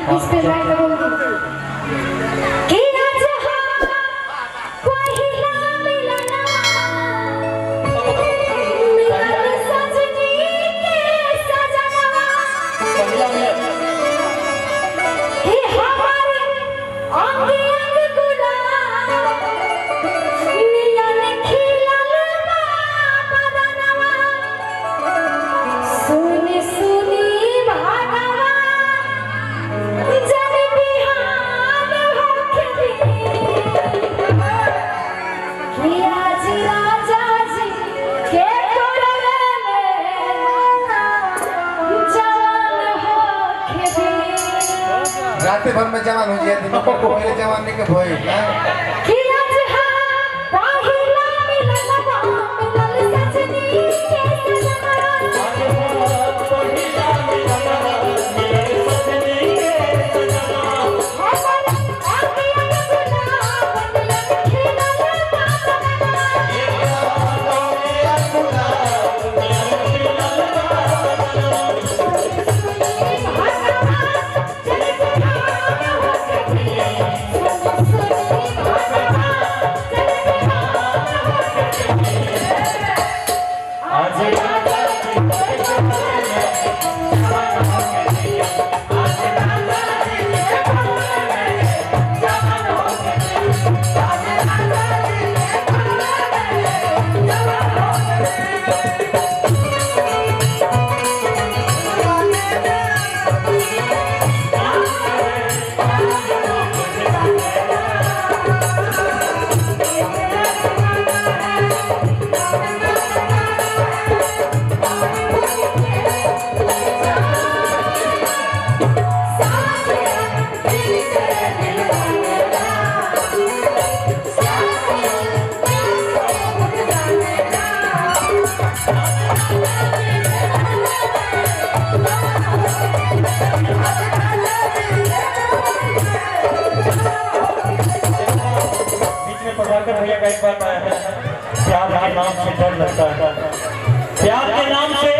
इस पे मैं बोलूंगी कि आज हम पहिला मिलना मिलन सजनी के सजनवा हे हमारे अंगे अंग गुलाब मिलन खिलल बदनवा सुनी सुनी भागवा जन बिहान होके कि आज राजा जी के कोरवे में जवान होके रात भर में जवान हो जाए दिन को मेरे जवान नहीं के भोई कि आज पहिला मिलनवा मिलल सजनी के सजनवा भैया का एक बात आया है, प्यार के नाम से डर लगता है, प्यार के नाम से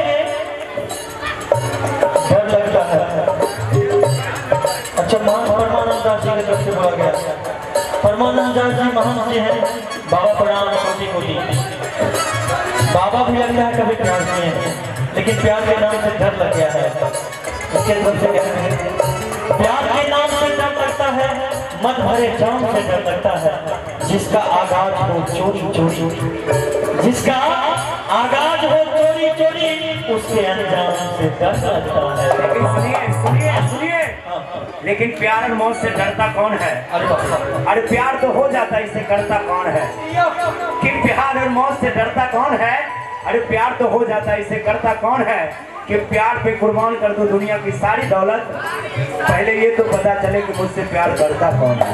डर लगता है। अच्छा, परमानंद दास जी की तरफ से बोला गया। परमानंद दास जी महान जी हैं, बाबा प्रणाम कोटि कोटि। बाबा भी लगता है कभी प्यार किए हैं, लेकिन प्यार के नाम से डर लग गया है। इसके तरफ से कहते हैं प्यार के नाम से डर लगता है, मन भरे जाम से डर लगता है। जिसका आगाज हो चोरी चोरी, जिसका आगाज हो चोरी चोरी, उसके अंजाम से डर लगता है। लेकिन सुनिए सुनिए सुनिए, लेकिन प्यार और मौत से डरता कौन है? अरे प्यार तो हो जाता, इससे डरता कौन है? कि प्यार और मौत से डरता कौन है? अरे प्यार तो हो जाता, इससे करता कौन है? कि प्यार पे कुर्बान कर दो दुनिया की सारी दौलत, पहले ये तो पता चले कि मुझसे प्यार करता कौन है।